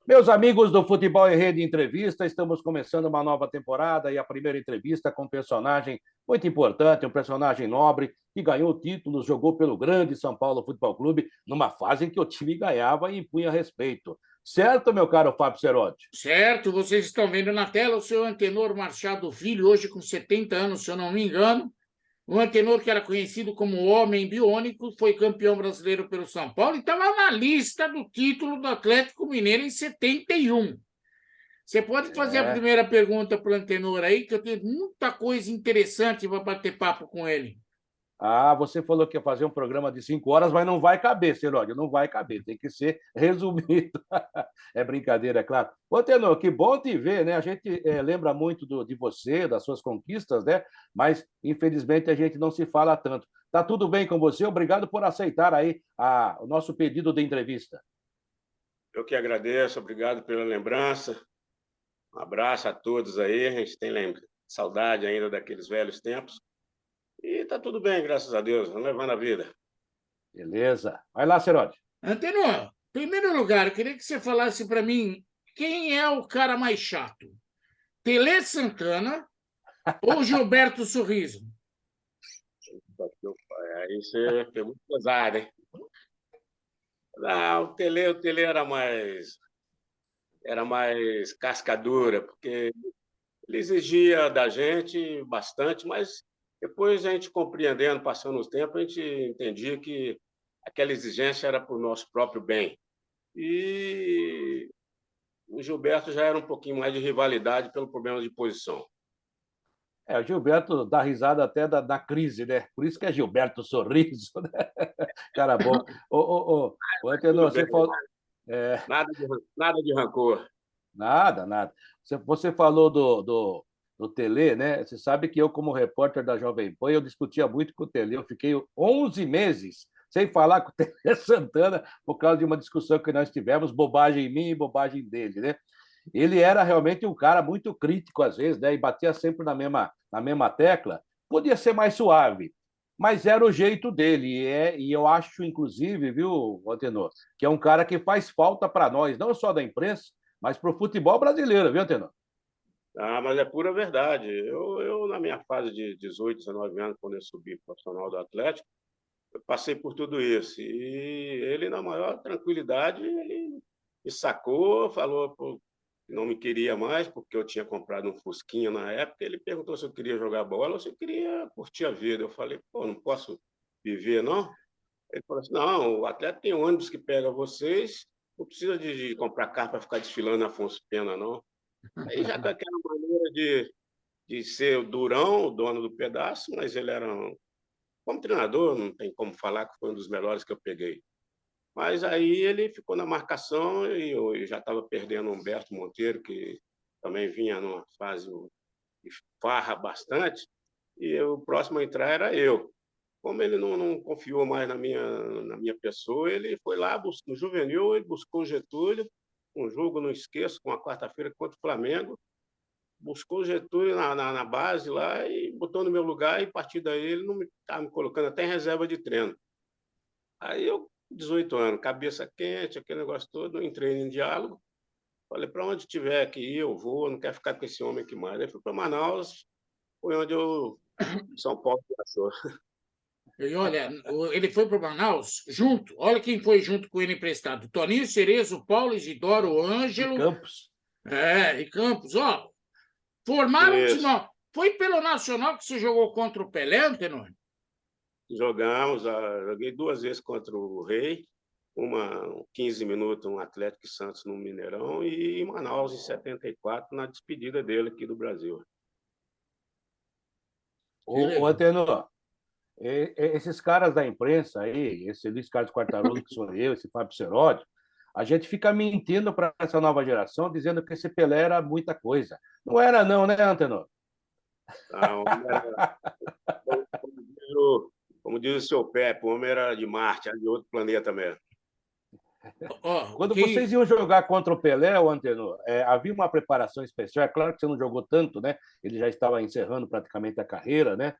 Meus amigos do Futebol em Rede Entrevista, estamos começando uma nova temporada e a primeira entrevista com um personagem muito importante, um personagem nobre que ganhou títulos, jogou pelo grande São Paulo Futebol Clube, numa fase em que o time ganhava e impunha respeito. Certo, meu caro Fábio Cerotti? Certo, vocês estão vendo na tela o seu Antenor Machado Filho, hoje com 70 anos, se eu não me engano. O Antenor, que era conhecido como o Homem Biônico, foi campeão brasileiro pelo São Paulo e estava na lista do título do Atlético Mineiro em 71. Você pode fazer a É. primeira pergunta para o Antenor aí, que eu tenho muita coisa interessante para bater papo com ele. Ah, você falou que ia fazer um programa de 5 horas, mas não vai caber, Ceródio, não vai caber, tem que ser resumido. É brincadeira, é claro. Ô, Tenor, que bom te ver, né? A gente lembra muito de você, das suas conquistas, né? Mas, infelizmente, a gente não se fala tanto. Tá tudo bem com você? Obrigado por aceitar aí o nosso pedido de entrevista. Eu que agradeço, obrigado pela lembrança. Um abraço a todos aí. A gente tem saudade ainda daqueles velhos tempos. E tá tudo bem, graças a Deus. Vamos levando a vida. Beleza. Vai lá, Ceródio. Antenor, em primeiro lugar, eu queria que você falasse para mim quem é o cara mais chato. Tele Santana ou Gilberto Sorriso? Aí você pegou pesado, hein? Não, o Tele era mais cascadura, porque ele exigia da gente bastante, mas depois a gente compreendendo, passando os tempos, a gente entendia que aquela exigência era para o nosso próprio bem. E o Gilberto já era um pouquinho mais de rivalidade pelo problema de posição. O Gilberto dá risada até da crise, né? Por isso que é Gilberto Sorriso, né? Cara bom. Ô, Antenor, Tudo bem, você falou. É, nada de rancor. nada. Você falou do Tele, né? Você sabe que eu, como repórter da Jovem Pan, eu discutia muito com o Tele. Eu fiquei 11 meses sem falar com o Tele Santana por causa de uma discussão que nós tivemos, bobagem minha e bobagem dele, né? Ele era realmente um cara muito crítico às vezes, né? E batia sempre na mesma tecla. Podia ser mais suave, mas era o jeito dele. E eu acho, inclusive, viu, Antenor, que é um cara que faz falta para nós, não só da imprensa, mas para o futebol brasileiro, viu, Antenor? Ah, mas é pura verdade. Eu, na minha fase de 18, 19 anos, quando eu subi profissional do Atlético, eu passei por tudo isso. E ele, na maior tranquilidade, ele me sacou, falou que não me queria mais, porque eu tinha comprado um Fusquinha na época. Ele perguntou se eu queria jogar bola ou se eu queria curtir a vida. Eu falei, pô, não posso viver, não? Ele falou assim, não, o Atlético tem ônibus que pega vocês, não precisa de comprar carro para ficar desfilando na Afonso Pena, não. Aí já com aquela maneira de ser o durão, o dono do pedaço, mas ele era, como treinador, não tem como falar que foi um dos melhores que eu peguei. Mas aí ele ficou na marcação e eu já estava perdendo o Humberto Monteiro, que também vinha numa fase de farra bastante, e o próximo a entrar era eu. Como ele não confiou mais na minha pessoa, ele foi lá, no juvenil, ele buscou o Getúlio, um jogo, não esqueço, com a quarta-feira contra o Flamengo, buscou o Getúlio na base lá e botou no meu lugar, e a partir daí ele não estava me colocando até em reserva de treino. Aí eu, 18 anos, cabeça quente, aquele negócio todo, entrei em diálogo, falei, para onde tiver que ir, eu vou, não quero ficar com esse homem aqui mais. Aí fui para Manaus, foi onde São Paulo me achou. E olha, ele foi para Manaus junto. Olha quem foi junto com ele emprestado: Toninho Cerezo, Paulo Isidoro, o E Ângelo, Campos. e Campos. Ó, formaram um time. Isso. Foi pelo Nacional que você jogou contra o Pelé, Antenor? Jogamos, joguei 2 vezes contra o Rei, uma 15 minutos, um Atlético e Santos no Mineirão, e em Manaus, em 74, na despedida dele aqui do Brasil. Que O legal. Antenor, esses caras da imprensa aí, esse Luiz Carlos Quartarolo, que sou eu, esse Fábio Seródio, a gente fica mentindo para essa nova geração, dizendo que esse Pelé era muita coisa. Não era não, né, Antenor? Tá? Como diz o seu Pepe, o homem era de Marte, era de outro planeta mesmo. Ó, Quando vocês iam jogar contra o Pelé, o Antenor, havia uma preparação especial. É claro que você não jogou tanto, né? Ele já estava encerrando praticamente a carreira, né?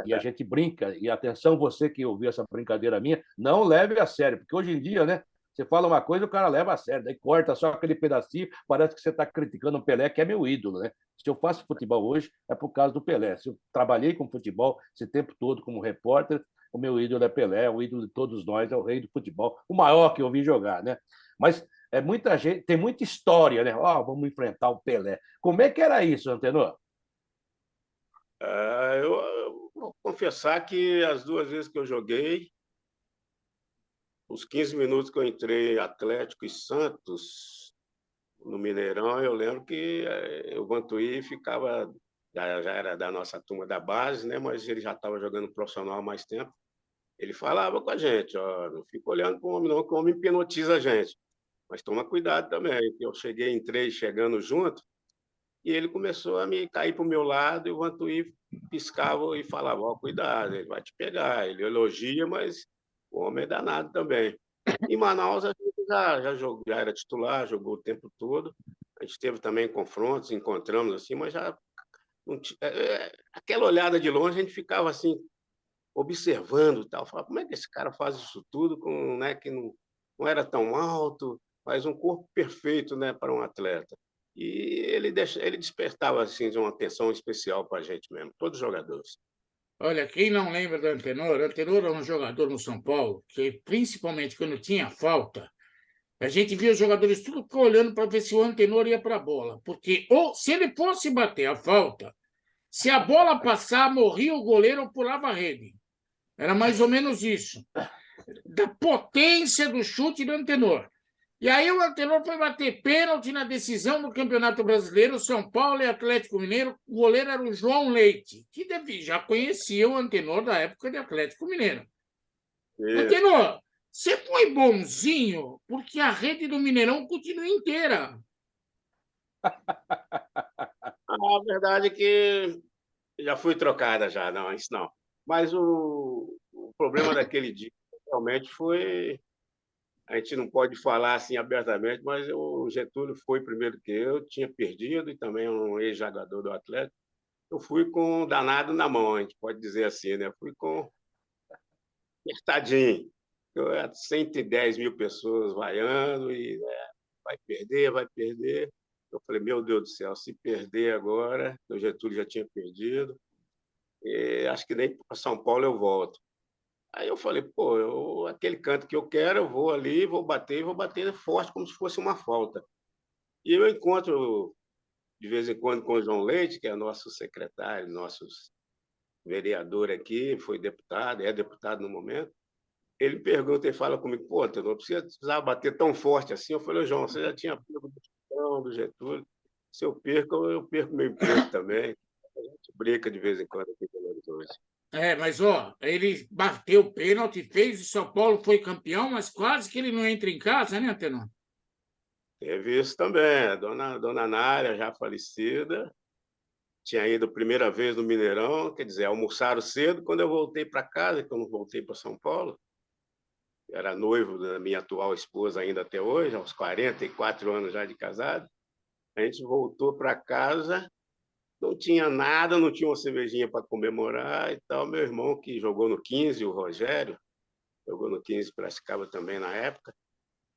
E a gente brinca, e atenção, você que ouviu essa brincadeira minha, não leve a sério, porque hoje em dia, né? Você fala uma coisa, o cara leva a sério, daí corta só aquele pedacinho, parece que você está criticando o Pelé, que é meu ídolo, né? Se eu faço futebol hoje, é por causa do Pelé. Se eu trabalhei com futebol esse tempo todo como repórter, o meu ídolo é Pelé, o ídolo de todos nós, é o rei do futebol, o maior que eu vi jogar, né? Mas muita gente, tem muita história, né? Vamos enfrentar o Pelé. Como é que era isso, Antenor? Eu vou confessar que as 2 vezes que eu joguei, os 15 minutos que eu entrei Atlético e Santos, no Mineirão, eu lembro que o Vantuí ficava, já era da nossa turma da base, né? Mas ele já estava jogando profissional há mais tempo. Ele falava com a gente, ó, não fica olhando para o homem não, que o homem hipnotiza a gente. Mas toma cuidado também, que eu cheguei, entrei chegando junto, e ele começou a me cair para o meu lado, e o Vantuí piscava e falava, ó, cuidado, ele vai te pegar. Ele elogia, mas o homem é danado também. Em Manaus, a gente já era titular, jogou o tempo todo. A gente teve também confrontos, encontramos assim, mas já não aquela olhada de longe, a gente ficava assim, observando, tal, falava, como é que esse cara faz isso tudo com, né, que não era tão alto, faz um corpo perfeito, né, para um atleta. E ele despertava assim de uma atenção especial para a gente mesmo, todos os jogadores. Olha, quem não lembra do Antenor, Antenor era um jogador no São Paulo que, principalmente quando tinha falta, a gente via os jogadores tudo olhando para ver se o Antenor ia para a bola. Porque ou se ele fosse bater a falta, se a bola passar, morria o goleiro ou pulava a rede. Era mais ou menos isso. Da potência do chute do Antenor. E aí o Antenor foi bater pênalti na decisão do Campeonato Brasileiro, São Paulo e Atlético Mineiro. O goleiro era o João Leite, que já conhecia o Antenor da época de Atlético Mineiro. Isso. Antenor, você foi bonzinho porque a rede do Mineirão continua inteira. A verdade é que já fui trocada já, não, isso não. Mas o problema daquele dia realmente foi, a gente não pode falar assim abertamente, mas o Getúlio foi primeiro que eu, tinha perdido, e também um ex-jogador do Atlético. Eu fui com o danado na mão, a gente pode dizer assim, né? Fui com apertadinho. 110 mil pessoas vaiando e, né, vai perder, vai perder. Eu falei, meu Deus do céu, se perder agora, o Getúlio já tinha perdido, acho que nem para São Paulo eu volto. Aí eu falei, pô, aquele canto que eu quero, eu vou ali, vou bater forte, como se fosse uma falta. E eu encontro, de vez em quando, com o João Leite, que é nosso secretário, nosso vereador aqui, foi deputado, é deputado no momento. Ele pergunta e fala comigo, pô, tu não precisava bater tão forte assim. Eu falei, João, você já tinha pego do Chitão, do Getúlio. Se eu perco meu emprego também. A gente brinca de vez em quando aqui em Belo Horizonte. Mas ó, ele bateu o pênalti, fez, o São Paulo foi campeão, mas quase que ele não entra em casa, né, Antenor? Teve isso também. A dona Nária, já falecida, tinha ido a primeira vez no Mineirão, quer dizer, almoçaram cedo. Quando eu voltei para casa, que eu não voltei para São Paulo, era noivo da minha atual esposa ainda até hoje, aos 44 anos já de casado. A gente voltou para casa, não tinha nada, não tinha uma cervejinha para comemorar e tal. Meu irmão, que jogou no 15, o Rogério, jogou no 15 Piracicaba também na época,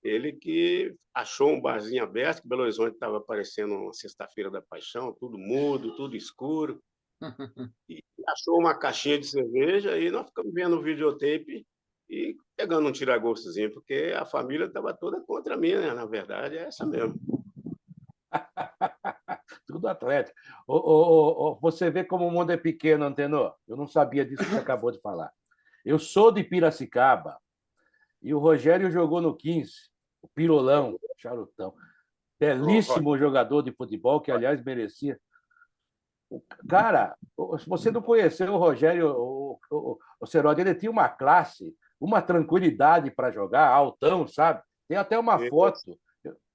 ele que achou um barzinho aberto, que Belo Horizonte estava parecendo uma sexta-feira da paixão, tudo mudo, tudo escuro, e achou uma caixinha de cerveja, e nós ficamos vendo o videotape e pegando um tiragostozinho, porque a família estava toda contra mim, né? Na verdade, é essa mesmo. Tudo Atlético. Você vê como o mundo é pequeno, Antenor. Eu não sabia disso que você acabou de falar. Eu sou de Piracicaba e o Rogério jogou no 15, o Pirolão, charutão. Belíssimo jogador de futebol, que, aliás, merecia. Cara, se você não conheceu o Rogério, o Serodi, ele tinha uma classe, uma tranquilidade para jogar, altão, sabe? Tem até uma foto.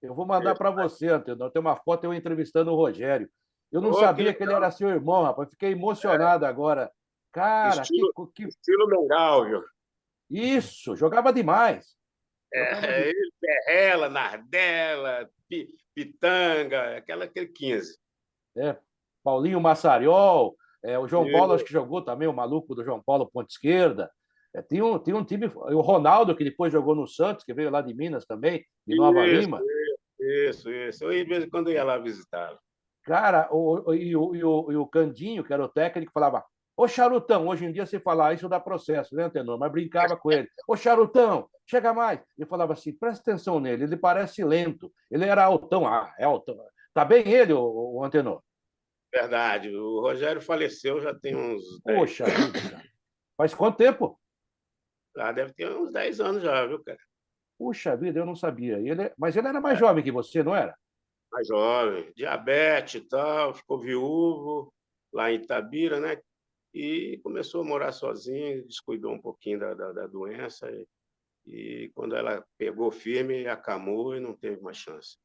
Eu vou mandar para você, Antenor. Tem uma foto eu entrevistando o Rogério. Eu não sabia que ele era seu irmão, rapaz. Fiquei emocionado agora. Cara, estilo legal, viu? Isso, jogava demais. Ele, Perrela, Nardella, Pitanga, aquele 15. Paulinho Massariol, o João Paulo, acho que jogou também, o maluco do João Paulo, ponta esquerda. Tinha um time, o Ronaldo, que depois jogou no Santos, que veio lá de Minas também, de Nova Isso, Lima. isso. Eu, de vez em quando, ia lá visitá-lo. Cara, e o Candinho, que era o técnico, falava: Ô Charutão, hoje em dia se falar isso dá processo, né, Antenor? Mas brincava com ele: Ô Charutão, chega mais. Ele falava assim: presta atenção nele, ele parece lento. Ele era altão, é altão. Tá bem ele, o Antenor? Verdade. O Rogério faleceu já tem uns 10. Poxa vida, cara. Faz quanto tempo? Ah, deve ter uns 10 anos já, viu, cara? Puxa vida, eu não sabia. Mas ele era mais jovem que você, não era? Mais jovem, diabetes e tal, ficou viúvo lá em Itabira, né? E começou a morar sozinho, descuidou um pouquinho da doença. E quando ela pegou firme, acamou e não teve mais chance.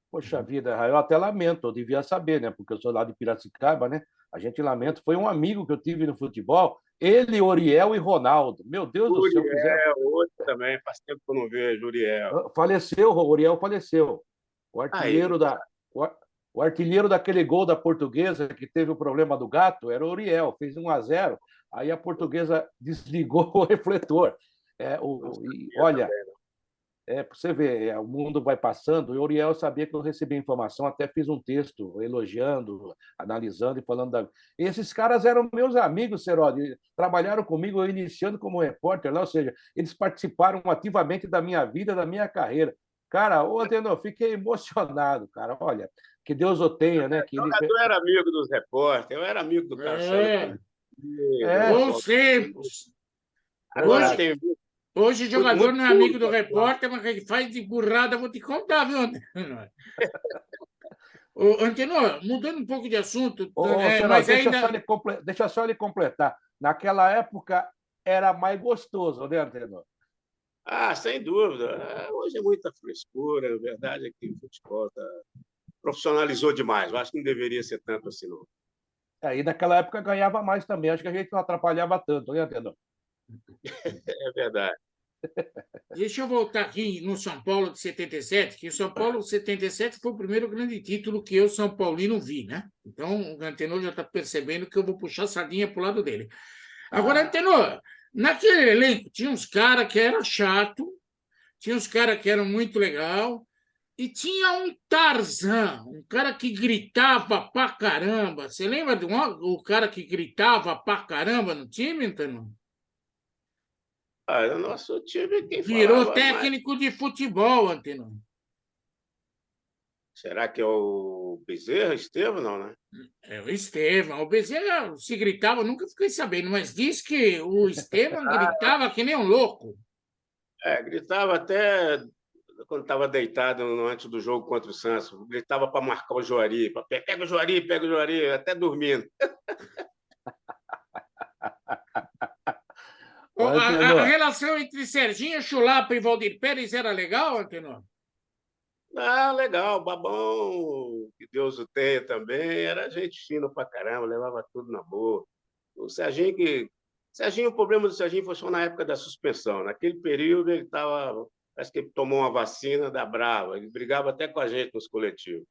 Poxa vida, eu até lamento, eu devia saber, né? Porque eu sou lá de Piracicaba, né? A gente lamenta. Foi um amigo que eu tive no futebol, ele, Oriel e Ronaldo. Meu Deus do céu, fizeram. Uriel, outro também, faz tempo que eu não vejo, Uriel. Faleceu, o Oriel faleceu. O Aí, artilheiro da. O artilheiro daquele gol da Portuguesa que teve o problema do gato era o Oriel, fez 1-0, aí a Portuguesa desligou o refletor. Olha, para você ver, o mundo vai passando, e o Uriel sabia que eu recebia informação, até fiz um texto elogiando, analisando e falando da. Esses caras eram meus amigos, Serodi, trabalharam comigo, eu iniciando como repórter lá, ou seja, eles participaram ativamente da minha vida, da minha carreira. Cara, ô Adenor, fiquei emocionado, cara. Olha, que Deus o tenha, né? Que o ele. jogador era amigo dos repórteres, eu era amigo do Cassiano É, também. bons tempos. Agora Hoje, tem hoje o muito, jogador muito não é amigo do público. repórter, mas ele faz de burrada, vou te contar, viu, Antenor? Ô, Antenor, mudando um pouco de assunto, Ô, Serol, mas ainda. deixa só ele completar. Naquela época era mais gostoso, né, Antenor? Ah, sem dúvida. Hoje é muita frescura. A verdade é que o futebol profissionalizou demais. Eu acho que não deveria ser tanto assim, não. E naquela época ganhava mais também. Acho que a gente não atrapalhava tanto, né, Antenor? É verdade. Deixa eu voltar aqui no São Paulo de 77, que o São Paulo de 77 foi o primeiro grande título que eu, São Paulino, vi, né? Então, o Antenor já está percebendo que eu vou puxar a sardinha para o lado dele. Agora, Antenor, naquele elenco tinha uns caras que eram chato, tinha uns caras que eram muito legal, e tinha um Tarzan, um cara que gritava pra caramba. Você lembra o cara que gritava pra caramba no time, Antenor? O nosso time, quem Virou falava mais. técnico de futebol, Antenor. Será que é o Bezerra, Estevam? Não, né? É o Estevam. O Bezerra se gritava, nunca fiquei sabendo, mas diz que o Estevam gritava que nem um louco. Gritava até quando estava deitado antes do jogo contra o Santos. Gritava para marcar o Juari. Pega o Juari, até dormindo. A relação entre Serginho Chulapa e Valdir Pérez era legal, Antenor? Ah, legal, Babão, que Deus o tenha também, era gente fina pra caramba, levava tudo na boa. O Serginho, o problema do Serginho foi só na época da suspensão. Naquele período ele estava, parece que ele tomou uma vacina da brava, ele brigava até com a gente nos coletivos.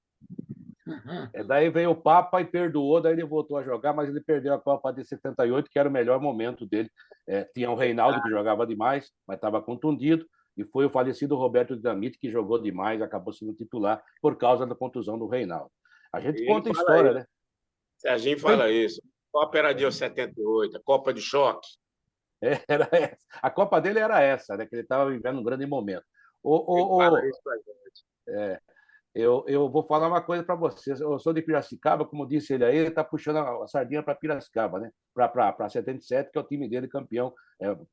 Daí veio o Papa e perdoou, daí ele voltou a jogar, mas ele perdeu a Copa de 78, que era o melhor momento dele. Tinha o Reinaldo, que jogava demais, mas estava contundido, e foi o falecido Roberto Dinamite, que jogou demais, acabou sendo titular por causa da contusão do Reinaldo. A gente conta a história, né? Serginho fala isso. A Copa era de 78, a Copa de choque. Era essa. A Copa dele era essa, né? Que ele estava vivendo um grande momento. Ele fala isso pra gente. Eu vou falar uma coisa para vocês. Eu sou de Piracicaba, como disse ele aí, ele está puxando a sardinha para Piracicaba, né? Para 77, que é o time dele campeão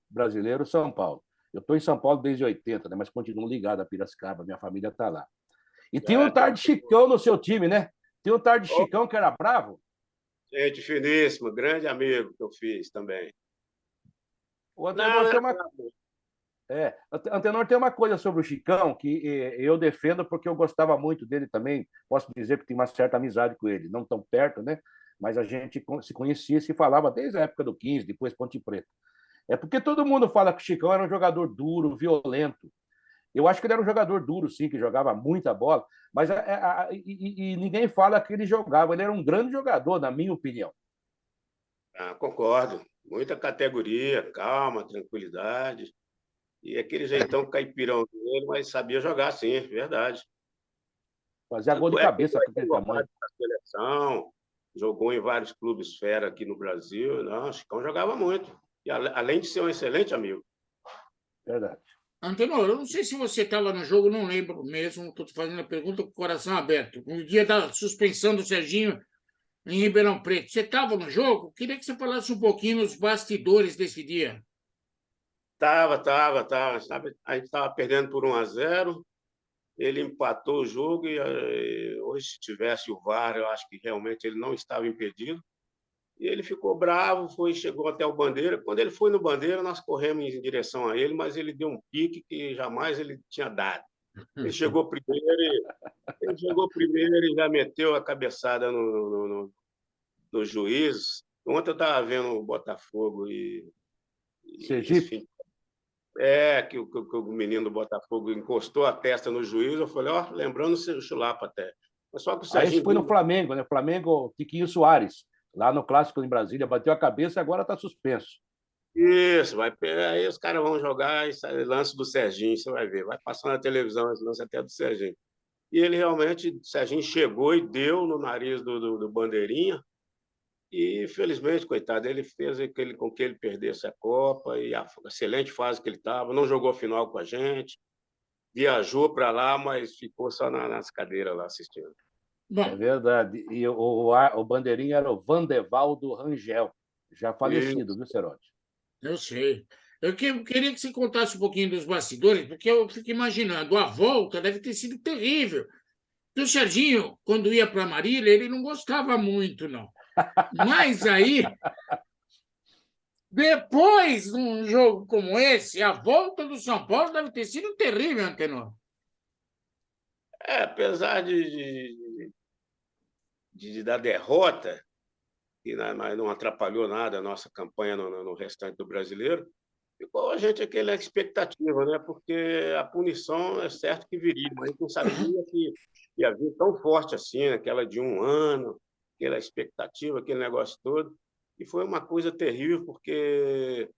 brasileiro, São Paulo. Eu estou em São Paulo desde 80, né? Mas continuo ligado a Piracicaba, minha família está lá. E tinha um tal de Chicão no seu time, né? Tinha um tal de Chicão que era bravo. Gente finíssima, grande amigo que eu fiz também. O Antenor tem uma coisa sobre o Chicão que eu defendo porque eu gostava muito dele também. Posso dizer que tenho uma certa amizade com ele, não tão perto, né? Mas a gente se conhecia e se falava desde a época do 15, depois Ponte Preta. É porque todo mundo fala que o Chicão era um jogador duro, violento. Eu acho que ele era um jogador duro, sim, que jogava muita bola, mas ninguém fala que ele jogava. Ele era um grande jogador, na minha opinião. Concordo. Muita categoria, calma, tranquilidade. E aquele jeitão caipirão dele, mas sabia jogar, sim, verdade. Fazia gol de Tanto é que ele cabeça foi com aquele convocado tamanho. para a seleção, jogou em vários clubes fera aqui no Brasil. Não, o Chicão jogava muito. E além de ser um excelente amigo. Verdade. Antenor, eu não sei se você estava no jogo, não lembro mesmo, estou te fazendo a pergunta com o coração aberto. No dia da suspensão do Serginho em Ribeirão Preto, você estava no jogo? Queria que você falasse um pouquinho nos bastidores desse dia. Tava. A gente estava perdendo por 1-0. Ele empatou o jogo e hoje, se tivesse o VAR, eu acho que realmente ele não estava impedido. E ele ficou bravo, chegou até o Bandeira. Quando ele foi no Bandeira, nós corremos em direção a ele, mas ele deu um pique que jamais ele tinha dado. Ele chegou primeiro e já meteu a cabeçada no juiz. Ontem eu estava vendo o Botafogo e Sergipe? enfim, que o menino do Botafogo encostou a testa no juiz. Eu falei, lembrando o Chulapa até. Mas só que o Esse Serginho foi no Flamengo, né? Flamengo, Tiquinho Soares, lá no Clássico em Brasília, bateu a cabeça e agora está suspenso. Isso, vai pegar, aí os caras vão jogar esse lance do Serginho, você vai ver. Vai passar na televisão esse lance até do Serginho. E ele realmente, o Serginho chegou e deu no nariz do Bandeirinha. E, felizmente, coitado, ele fez com que ele perdesse a Copa e a excelente fase que ele estava. Não jogou final com a gente, viajou para lá, mas ficou só nas cadeiras lá assistindo. É verdade. E o bandeirinha era o Vandevaldo Rangel, já falecido, viu, Serote? Eu sei. Eu queria que você contasse um pouquinho dos bastidores, porque eu fico imaginando, a volta deve ter sido terrível. Porque o Serginho, quando ia para Marília, ele não gostava muito, não. Mas aí, depois de um jogo como esse, a volta do São Paulo deve ter sido terrível, Antenor. Apesar da derrota, que não atrapalhou nada a nossa campanha no restante do brasileiro, ficou a gente aquela expectativa, né? Porque a punição é certo que viria, mas a gente não sabia que ia vir tão forte assim, aquela de 1 ano, aquela expectativa, aquele negócio todo. E foi uma coisa terrível, porque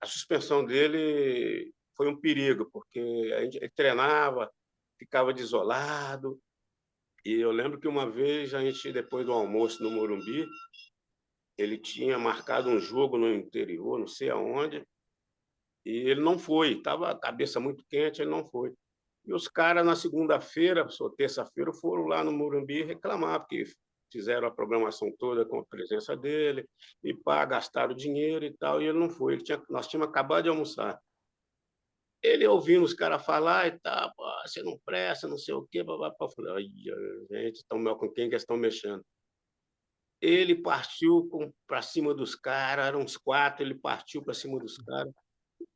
a suspensão dele foi um perigo, porque ele treinava, ficava desolado. E eu lembro que uma vez, a gente, depois do almoço no Morumbi, ele tinha marcado um jogo no interior, não sei aonde, e ele não foi. Estava a cabeça muito quente, ele não foi. E os caras, na segunda-feira, ou terça-feira, foram lá no Morumbi reclamar, porque fizeram a programação toda com a presença dele, e gastaram dinheiro e tal, e ele não foi. Nós tínhamos acabado de almoçar. Ele ouvindo os caras falar e tal, você não presta, não sei o quê, papapá. Eu falei, ai, gente, com quem que estão mexendo? Ele partiu para cima dos caras, eram uns 4, ele partiu para cima dos caras,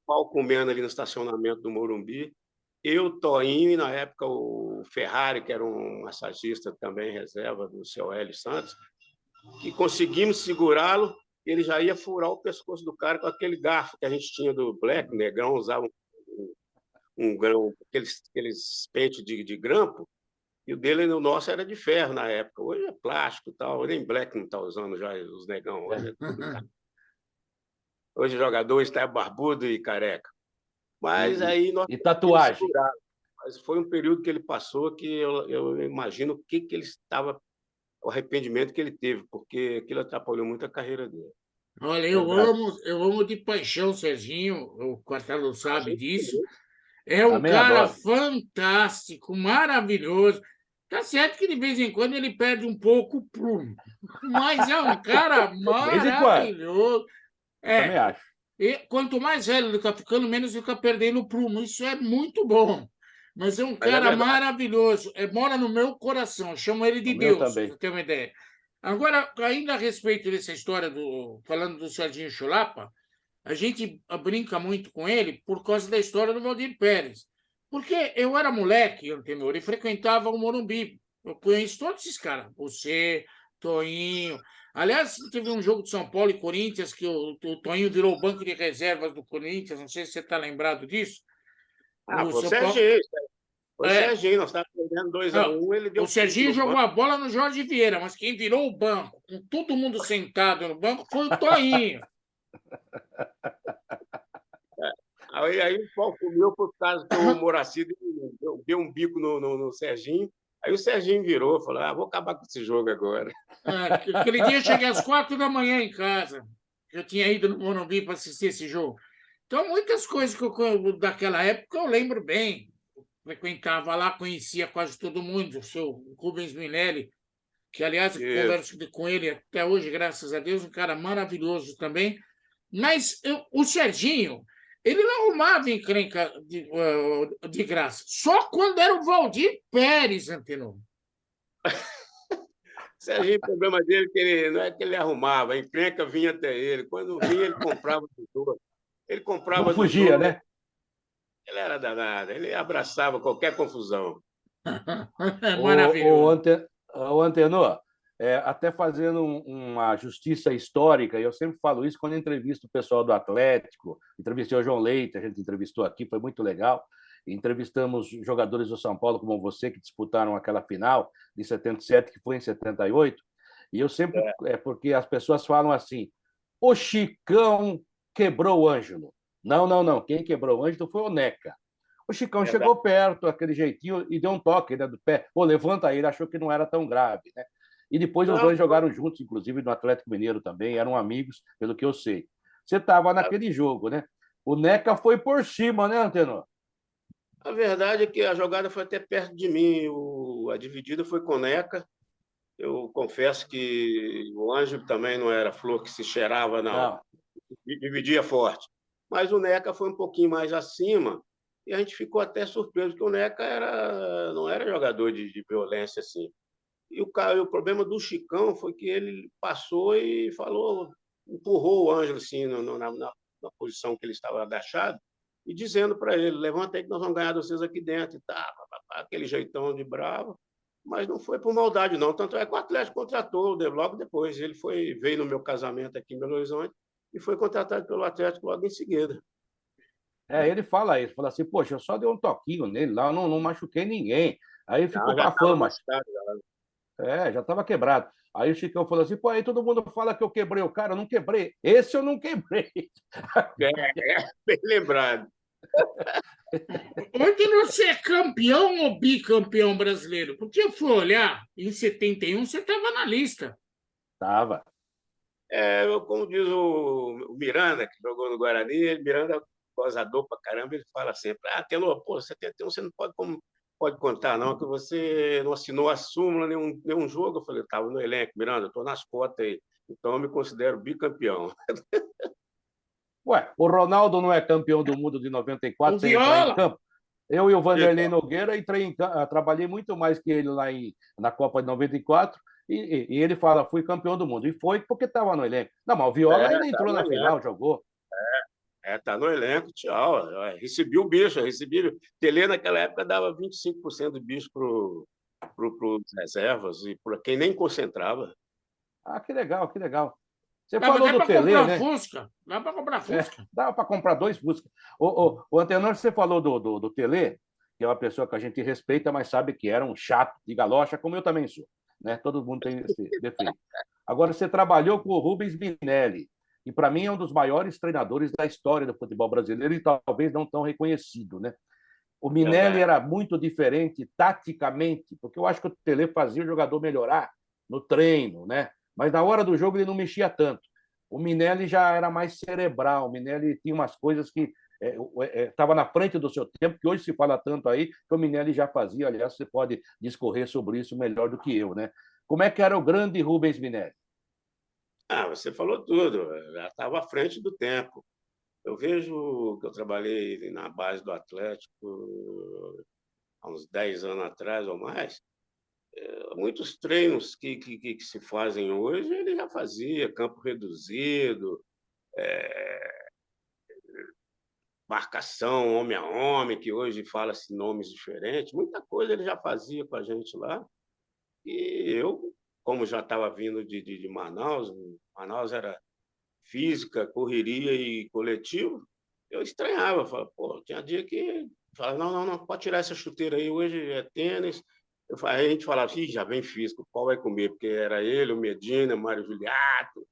pau comendo ali no estacionamento do Morumbi. Eu, Toinho, e na época o Ferrari, que era um massagista também, reserva do seu Hélio Santos, que conseguimos segurá-lo, ele já ia furar o pescoço do cara com aquele garfo que a gente tinha do Black, Negrão, usava um grão, aqueles pentes de grampo, e o dele e o nosso era de ferro na época. Hoje é plástico e tal, nem Black não está usando já os negão. Hoje o jogador está barbudo e careca. Mas aí nós e tatuagem. Mas foi um período que ele passou que eu imagino o que ele estava, o arrependimento que ele teve, porque aquilo atrapalhou muito a carreira dele. Olha, eu amo de paixão o Serginho, o Quartalo sabe disso. É um Também cara adoro. fantástico, maravilhoso. Tá certo que de vez em quando ele perde um pouco o prumo, mas é um cara De vez em quando. maravilhoso. Também acho. E quanto mais velho ele está ficando, menos ele está perdendo o prumo. Isso é muito bom. Mas é um cara maravilhoso. Mora no meu coração. Eu chamo ele de Deus, para você ter uma ideia. Agora, ainda a respeito dessa história, falando do Serginho Chulapa, a gente brinca muito com ele por causa da história do Valdir Pérez. Porque eu era moleque, Antenor, e frequentava o Morumbi. Eu conheço todos esses caras. Você, Toinho. Aliás, teve um jogo de São Paulo e Corinthians que o Toinho virou o banco de reservas do Corinthians. Não sei se você está lembrado disso. O Serginho. O Serginho, nós estávamos perdendo 2-1, ele deu. O Serginho jogou a bola no Jorge Vieira, mas quem virou o banco, com todo mundo sentado no banco, foi o Toinho. Aí o pau comeu por causa que o Moraci deu um bico no Serginho. Aí o Serginho virou e falou: vou acabar com esse jogo agora. Aquele dia eu cheguei às 4 da manhã em casa. Eu tinha ido no Morumbi para assistir esse jogo. Então, muitas coisas daquela época eu lembro bem. Frequentava lá, conhecia quase todo mundo. O seu Rubens Minelli, que, aliás, eu converso com ele até hoje, graças a Deus, um cara maravilhoso também. Mas o Serginho, ele não arrumava encrenca de graça. Só quando era o Valdir Pérez, Antenor. Serginho, o problema dele é que ele, não é que ele arrumava, a encrenca vinha até ele. Quando vinha, ele comprava dos outros. Ele comprava não fugia, dos né? Ele era danado, ele abraçava qualquer confusão. Maravilhoso. O Antenor, até fazendo uma justiça histórica, e eu sempre falo isso quando entrevisto o pessoal do Atlético, entrevistei o João Leite, a gente entrevistou aqui, foi muito legal. Entrevistamos jogadores do São Paulo, como você, que disputaram aquela final de 77, que foi em 78. E eu sempre, porque as pessoas falam assim: o Chicão quebrou o Ângelo. Não. Quem quebrou o Ângelo foi o Neca. O Chicão chegou perto, aquele jeitinho, e deu um toque, né, do pé. Levanta aí, ele achou que não era tão grave, né? E depois os dois jogaram juntos, inclusive no Atlético Mineiro também, eram amigos, pelo que eu sei. Você estava naquele jogo, né? O Neca foi por cima, né, Antenor? A verdade é que a jogada foi até perto de mim. A dividida foi com o Neca. Eu confesso que o Ângelo também não era flor que se cheirava, não. Dividia forte. Mas o Neca foi um pouquinho mais acima e a gente ficou até surpreso, porque o Neca não era jogador de violência assim. E o problema do Chicão foi que ele passou e falou, empurrou o Ângelo assim, na posição que ele estava agachado, e dizendo para ele: levanta aí que nós vamos ganhar vocês aqui dentro. E tá, aquele jeitão de bravo. Mas não foi por maldade, não. Tanto é que o Atlético contratou logo depois. Ele veio no meu casamento aqui em Belo Horizonte e foi contratado pelo Atlético logo em seguida. Ele fala isso, fala assim: poxa, eu só dei um toquinho nele lá, não machuquei ninguém. Aí ficou com a fama. Já estava quebrado. Aí o Chicão falou assim: pô, aí todo mundo fala que eu quebrei o cara, eu não quebrei. Esse eu não quebrei. Bem lembrado. Onde você é campeão ou bicampeão brasileiro? Porque eu fui olhar, em 71 você estava na lista. Estava. Como diz o Miranda, que jogou no Guarani, Miranda, gozador pra caramba, ele fala sempre: Tenor, pô, 71 você não pode contar, não, que você não assinou a súmula nenhum jogo. Eu falei: estava no elenco, Miranda, estou nas cotas aí, então eu me considero bicampeão. Ué, o Ronaldo não é campeão do mundo de 94 sem entrar em campo? Eu e o Vanderlei Nogueira entrei em campo, trabalhei muito mais que ele lá na Copa de 94, e ele fala: fui campeão do mundo. E foi porque estava no elenco. Não, mas o Viola ainda entrou na final, jogou. Tá no elenco, tchau. Recebi o bicho, Tele naquela época dava 25% do bicho para os reservas e para quem nem concentrava. Que legal, que legal. Você falou do Tele, né? Dá para comprar Fusca. Dá para comprar 2 Fusca. O Antenor, você falou do Tele, que é uma pessoa que a gente respeita, mas sabe que era um chato de galocha, como eu também sou. Né? Todo mundo tem esse defeito. Agora, você trabalhou com o Rubens Minelli, que para mim é um dos maiores treinadores da história do futebol brasileiro e talvez não tão reconhecido, né? O Minelli era muito diferente taticamente, porque eu acho que o Tele fazia o jogador melhorar no treino, né? Mas na hora do jogo ele não mexia tanto. O Minelli já era mais cerebral, o Minelli tinha umas coisas que estava na frente do seu tempo, que hoje se fala tanto aí, que o Minelli já fazia. Aliás, você pode discorrer sobre isso melhor do que eu, né? Como é que era o grande Rubens Minelli? Você falou tudo, já estava à frente do tempo. Eu vejo que eu trabalhei na base do Atlético há uns 10 anos atrás ou mais. Muitos treinos que se fazem hoje, ele já fazia, campo reduzido, marcação homem a homem, que hoje fala-se nomes diferentes. Muita coisa ele já fazia com a gente lá. E eu, como já estava vindo de Manaus, Manaus era física, correria e coletivo, eu estranhava. Falava, pô, tinha dia que falava: não, pode tirar essa chuteira aí, hoje é tênis. Aí a gente falava: já vem físico, qual vai comer? Porque era ele, o Medina, o Mário Juliato.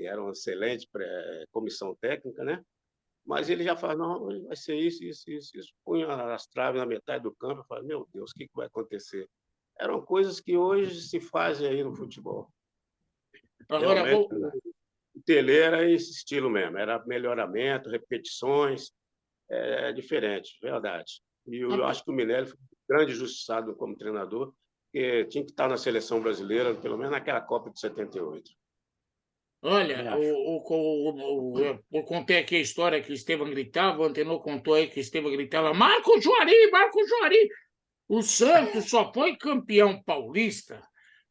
era uma excelente comissão técnica, né? Mas ele já fala, não, vai ser isso, isso, isso, isso. Punha as traves na metade do campo, eu falei, meu Deus, o que vai acontecer? Eram coisas que hoje se fazem aí no futebol. Agora, Realmente, o Tele era esse estilo mesmo, era melhoramento, repetições, diferente, verdade. E eu acho que o Minelli foi um grande injustiçado como treinador, porque tinha que estar na seleção brasileira, pelo menos naquela Copa de 78. olha, Também acho. eu contei aqui a história que o Estevam gritava, o Antenor contou aí que o Estevam gritava: Marco Juari, Marco Juari! O Santos só foi campeão paulista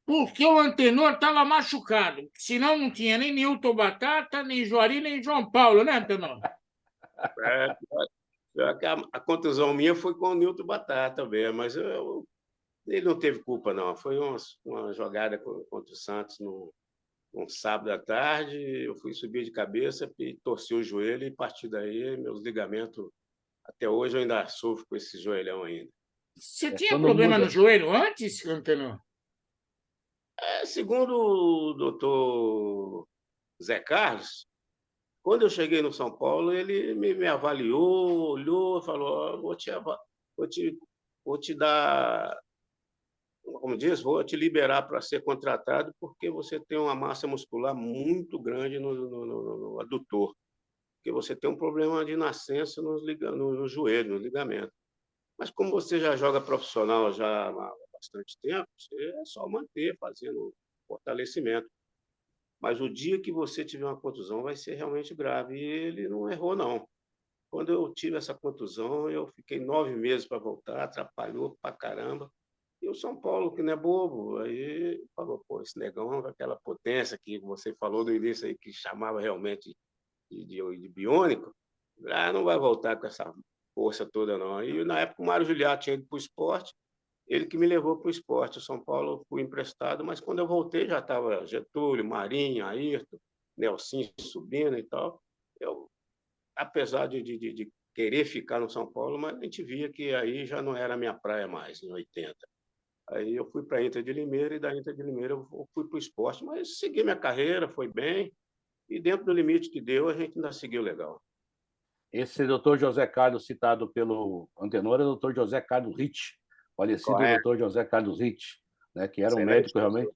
porque o Antenor estava machucado. Senão não tinha nem Nilton Batata, nem Juari, nem João Paulo, né, Antenor? É, pior que a contusão minha foi com o Nilton Batata também, mas ele não teve culpa, não. Foi uma jogada contra o Santos num sábado à tarde, eu fui subir de cabeça e torci o joelho, e a partir daí, meus ligamentos, até hoje eu ainda sofro com esse joelhão ainda. Você tinha Quando problema no muda. joelho antes, Antenor? Segundo o doutor Zé Carlos, quando eu cheguei no São Paulo, ele me avaliou, olhou e falou: oh, vou te, vou te dar, como diz, vou te liberar para ser contratado, porque você tem uma massa muscular muito grande no adutor, porque você tem um problema de nascença no joelho, no ligamento. Mas como você já joga profissional já há bastante tempo, é só manter fazendo fortalecimento. Mas o dia que você tiver uma contusão vai ser realmente grave. E ele não errou, não. Quando eu tive essa contusão, eu fiquei 9 meses para voltar, atrapalhou para caramba. E o São Paulo, que não é bobo, aí falou, pô, esse negão, aquela potência que você falou no início aí, que chamava realmente de biônico, não vai voltar com essa força toda, não. E na época o Mário Juliá tinha ido para o esporte, ele que me levou para o esporte. O São Paulo fui emprestado, mas quando eu voltei já estava Getúlio, Marinho, Ayrton, Nelsinho subindo e tal. Eu, apesar de querer ficar no São Paulo, mas a gente via que aí já não era a minha praia mais, em 80. Aí eu fui para a Inter de Limeira, e da Inter de Limeira eu fui para o esporte, mas segui minha carreira, foi bem, e dentro do limite que deu, a gente ainda seguiu legal. Esse doutor José Carlos, citado pelo Antenor, é o doutor José Carlos Ritt, falecido Correto. doutor José Carlos Ritt, né, que era um Excelente médico realmente pessoa.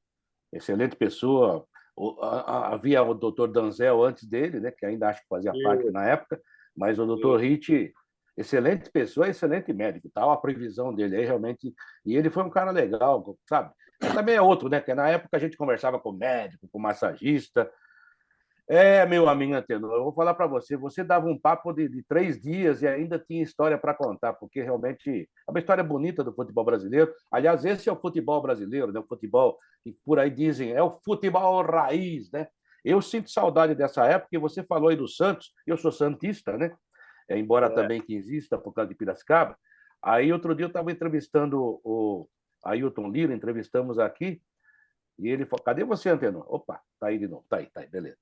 excelente pessoa. Havia o doutor Danzel antes dele, né, que ainda acho que fazia parte E, na época, mas o doutor e, Ritt, excelente pessoa, excelente médico, tal, a previsão dele aí realmente, e ele foi um cara legal, sabe? Mas também é outro, né, que na época a gente conversava com médico, com massagista. Meu amigo Antenor, eu vou falar para você, você dava um papo de 3 dias e ainda tinha história para contar, porque realmente é uma história bonita do futebol brasileiro. Aliás, esse é o futebol brasileiro, né? O futebol que por aí dizem é o futebol raiz, né? Eu sinto saudade dessa época, e você falou aí do Santos, eu sou santista, né? Embora é, também que exista por causa de Piracicaba. Aí outro dia eu estava entrevistando o Ailton Lira, entrevistamos aqui, e ele falou: cadê você, Antenor? Opa, tá aí de novo, tá aí, beleza.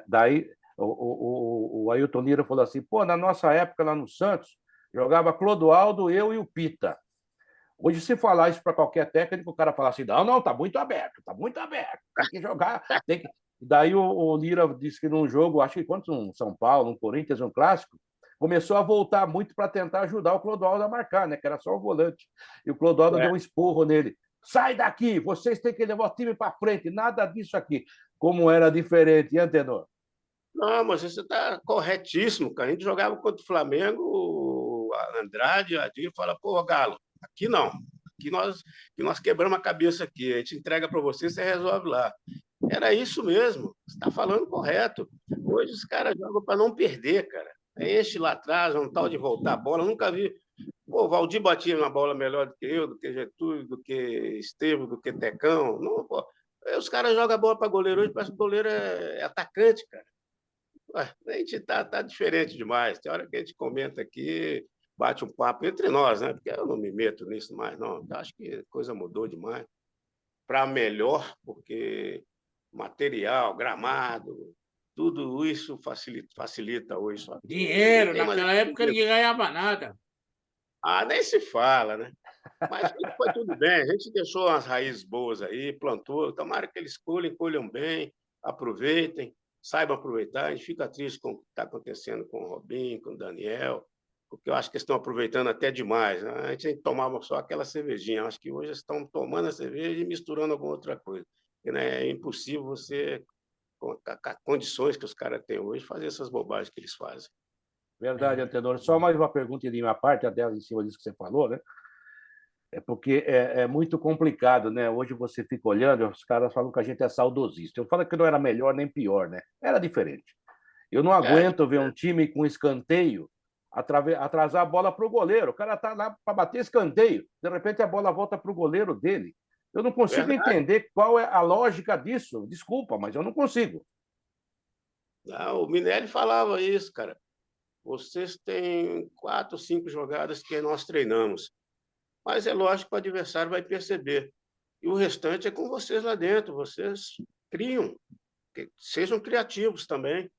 Daí o Ailton Lira falou assim: pô, na nossa época lá no Santos, jogava Clodoaldo, eu e o Pita. Hoje, se falar isso para qualquer técnico, o cara fala assim: não, tá muito aberto, tem que jogar, tem que. Daí o Lira disse que num jogo, acho que contra um São Paulo, um Corinthians, um clássico, começou a voltar muito para tentar ajudar o Clodoaldo a marcar, né? Que era só o volante. E o Clodoaldo é. deu um esporro nele. Sai daqui, vocês têm que levar o time para frente, nada disso aqui. Como era diferente, hein, Antenor? Não, mas você está corretíssimo, cara. A gente jogava contra o Flamengo, a Andrade, a Adil, fala, pô, Galo, aqui não. Aqui nós quebramos a cabeça aqui. A gente entrega para você, você resolve lá. Era isso mesmo. Você está falando correto. Hoje os caras jogam para não perder, cara. Enche lá atrás, um tal de voltar a bola. Eu nunca vi. Pô, o Valdir batia uma bola melhor do que eu, do que Getúlio, do que Estevam, do que Tecão. Não, pô. Os caras jogam a bola para goleiro hoje, parece que o goleiro é atacante, cara. A gente tá diferente demais. Tem hora que a gente comenta aqui, bate um papo entre nós, né? Porque eu não me meto nisso mais, não. Eu acho que a coisa mudou demais para melhor, porque material, gramado, tudo isso facilita hoje. Só que não Dinheiro, tem mais naquela esse época dinheiro. ninguém ganhava nada. Nem se fala, né? Mas foi tudo bem. A gente deixou umas raízes boas aí, plantou. Tomara que eles colham bem, aproveitem. saibam aproveitar. A gente fica triste com o que está acontecendo com o Robinho, com o Daniel, porque eu acho que eles estão aproveitando até demais, né? A gente tomava só aquela cervejinha. Eu acho que hoje eles estão tomando a cerveja e misturando alguma outra coisa. Porque, né, é impossível você, com as condições que os caras têm hoje, fazer essas bobagens que eles fazem. Verdade, Antenor. Só mais uma pergunta de minha parte, até em cima disso que você falou, né? É porque é muito complicado, né? Hoje você fica olhando, os caras falam que a gente é saudosista. Eu falo que não era melhor nem pior, né? Era diferente. Eu não aguento ver um time com escanteio atrasar a bola para o goleiro. O cara está lá para bater escanteio. De repente a bola volta para o goleiro dele. Eu não consigo entender qual é a lógica disso. Desculpa, mas eu não consigo. Não, o Minelli falava isso, cara. Vocês têm 4, 5 jogadas que nós treinamos. Mas é lógico que o adversário vai perceber. E o restante é com vocês lá dentro. Vocês criam. Sejam criativos também.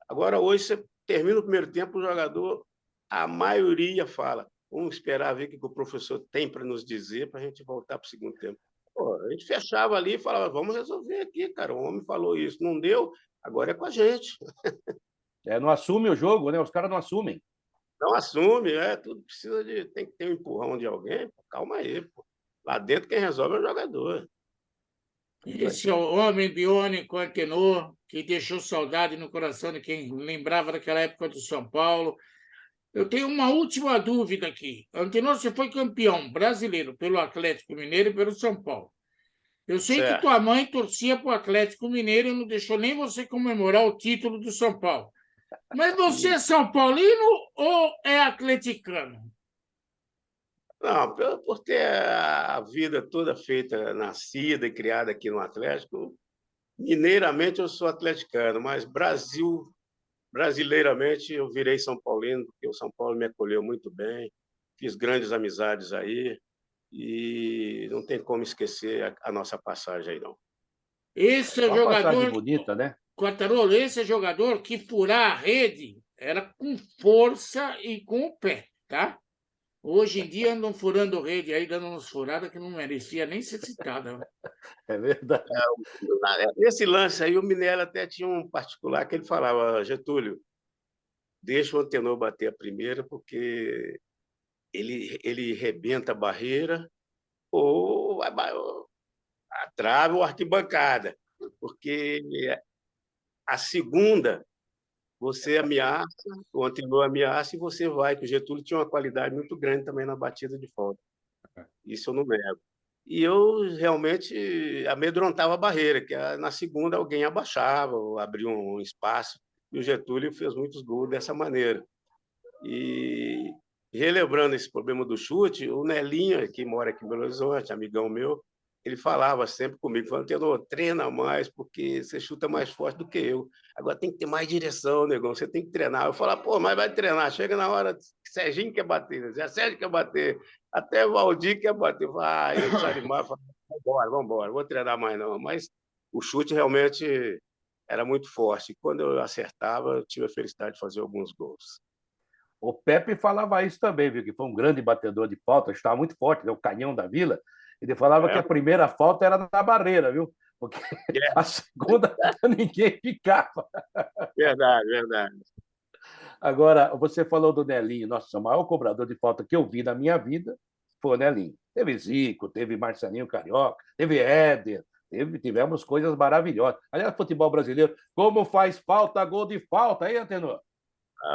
Agora, hoje, você termina o primeiro tempo, o jogador, a maioria fala: vamos esperar ver o que o professor tem para nos dizer para a gente voltar para o segundo tempo. Pô, a gente fechava ali e falava: vamos resolver aqui, cara. O homem falou isso, não deu, agora é com a gente. Não assume o jogo, né? Os caras não assumem. Não assume, tudo precisa de. Tem que ter um empurrão de alguém. Pô, calma aí, pô. Lá dentro quem resolve é o jogador. Esse é o homem biônico Antenor, que deixou saudade no coração de quem lembrava daquela época do São Paulo. Eu tenho uma última dúvida aqui. Antenor, você foi campeão brasileiro pelo Atlético Mineiro e pelo São Paulo. Eu sei que tua mãe torcia para o Atlético Mineiro e não deixou nem você comemorar o título do São Paulo. Mas você é São Paulino ou é atleticano? Não, por ter a vida toda feita, nascida e criada aqui no Atlético, mineiramente eu sou atleticano, mas brasileiramente eu virei São Paulino, porque o São Paulo me acolheu muito bem, fiz grandes amizades aí e não tem como esquecer a nossa passagem aí, não. Esse é jogador... Uma passagem bonita, né? Quartarolo, esse é jogador que furar a rede era com força e com o pé, tá? Hoje em dia andam furando rede aí, dando umas furadas que não merecia nem ser citada. É verdade. Nesse lance aí, o Minelli até tinha um particular que ele falava: Getúlio, deixa o Antenor bater a primeira, porque ele rebenta a barreira ou a trave ou a arquibancada, porque a segunda você ameaça, o Antenor ameaça e você vai, que o Getúlio tinha uma qualidade muito grande também na batida de falta. Isso eu não nego. E eu realmente amedrontava a barreira, que na segunda alguém abaixava, ou abria um espaço, e o Getúlio fez muitos gols dessa maneira. E relembrando esse problema do chute, o Nelinho, que mora aqui em Belo Horizonte, amigão meu, ele falava sempre comigo, falando: Antenor, treina mais, porque você chuta mais forte do que eu. Agora tem que ter mais direção, negão, você tem que treinar. Eu falava: pô, mas vai treinar. Chega na hora, Serginho quer bater, Zé Sérgio quer bater, até o Valdir quer bater. Eu falava: eu desanimava, falava: vamos embora, vou treinar mais não. Mas o chute realmente era muito forte. E quando eu acertava, eu tive a felicidade de fazer alguns gols. O Pepe falava isso também, viu? Que foi um grande batedor de falta, estava muito forte, né? O canhão da Vila. Ele falava que a primeira falta era na barreira, viu? Porque a segunda ninguém ficava. Verdade, verdade. Agora, você falou do Nelinho. Nossa, o maior cobrador de falta que eu vi na minha vida foi o Nelinho. Teve Zico, teve Marcelinho Carioca, teve Éder, tivemos coisas maravilhosas. Aliás, futebol brasileiro, como faz falta, gol de falta, hein, Antenor?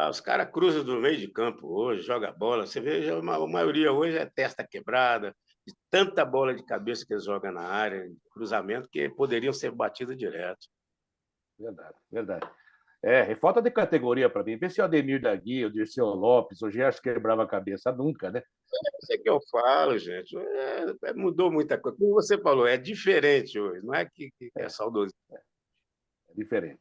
Os caras cruzam do meio de campo hoje, joga bola. Você vê, a maioria hoje é testa quebrada, de tanta bola de cabeça que eles jogam na área, cruzamento, que poderiam ser batidas direto. Verdade, verdade. Falta de categoria para mim. Vê se o Ademir da Guia, o Dirceu Lopes, o Gerson quebrava a cabeça. Nunca, né? Isso é que eu falo, gente. Mudou muita coisa. Como você falou, é diferente hoje. Não é que é saudoso. É diferente.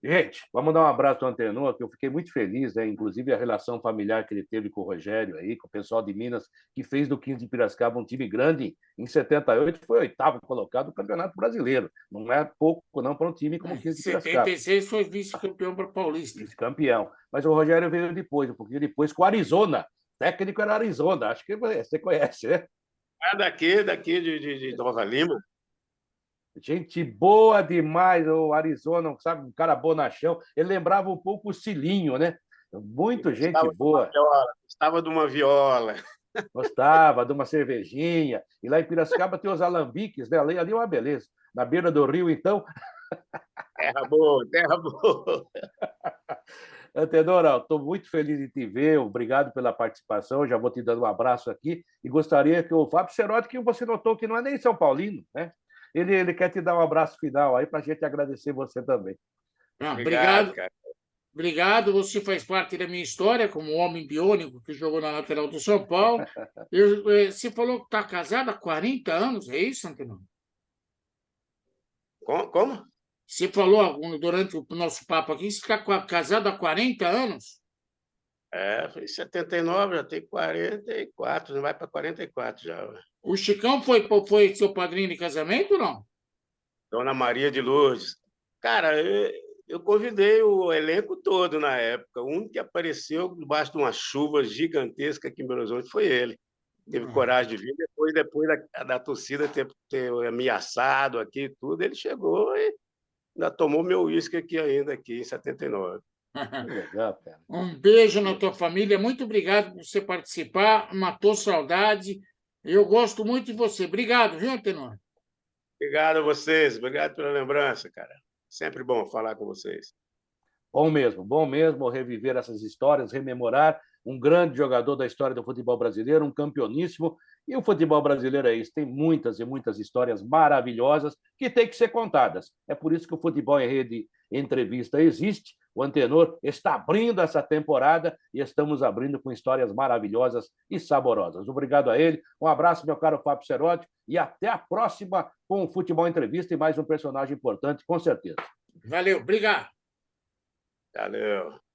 Gente, vamos dar um abraço ao Antenor, que eu fiquei muito feliz, né? Inclusive a relação familiar que ele teve com o Rogério, aí, com o pessoal de Minas, que fez do 15 de Piracicaba um time grande. Em 78 foi oitavo colocado no Campeonato Brasileiro. Não é pouco, não, para um time como o 15 de Piracicaba. Em 76 foi vice-campeão para o Paulista. Vice-campeão. Mas o Rogério veio depois, um pouquinho depois, com o Arizona. O técnico era Arizona, acho que você conhece, né? Daqui de Nova Lima. Gente boa demais, o Arizona, sabe, um cara bonachão. Ele lembrava um pouco o Cilinho, né? Muito gente boa. Gostava de uma viola. Gostava de uma cervejinha. E lá em Piracicaba tem os alambiques, né? Ali é uma beleza. Na beira do rio, então. Terra boa, terra boa. Antenor, estou muito feliz de te ver. Obrigado pela participação. Já vou te dando um abraço aqui. E gostaria que o Fábio Cerotti, que você notou que não é nem São Paulino, né? Ele quer te dar um abraço final aí para a gente agradecer você também. Obrigado, cara. obrigado. Você faz parte da minha história como homem biônico que jogou na lateral do São Paulo. Você falou que está casado há 40 anos, é isso, Antenor? Como? Você falou durante o nosso papo aqui, você está casado há 40 anos? Foi em 79, já tem 44, não vai para 44 já. O Chicão foi seu padrinho de casamento ou não? Dona Maria de Lourdes. Cara, eu convidei o elenco todo na época. O único que apareceu debaixo de uma chuva gigantesca aqui em Belo Horizonte foi ele. Teve coragem de vir depois da torcida ter ameaçado aqui e tudo. Ele chegou e ainda tomou meu uísque aqui em 79. Legal, cara. Um beijo na tua família. Muito obrigado por você participar. Matou saudade. Eu gosto muito de você. Obrigado, viu, Antenor? Obrigado a vocês. Obrigado pela lembrança, cara. Sempre bom falar com vocês. Bom mesmo reviver essas histórias, rememorar um grande jogador da história do futebol brasileiro, um campeoníssimo. E o futebol brasileiro é isso, tem muitas e muitas histórias maravilhosas que têm que ser contadas. É por isso que o Futebol em Rede Entrevista existe. O Antenor está abrindo essa temporada e estamos abrindo com histórias maravilhosas e saborosas. Obrigado a ele. Um abraço, meu caro Fábio Cerotti, e até a próxima com o Futebol Entrevista e mais um personagem importante, com certeza. Valeu, obrigado. Valeu.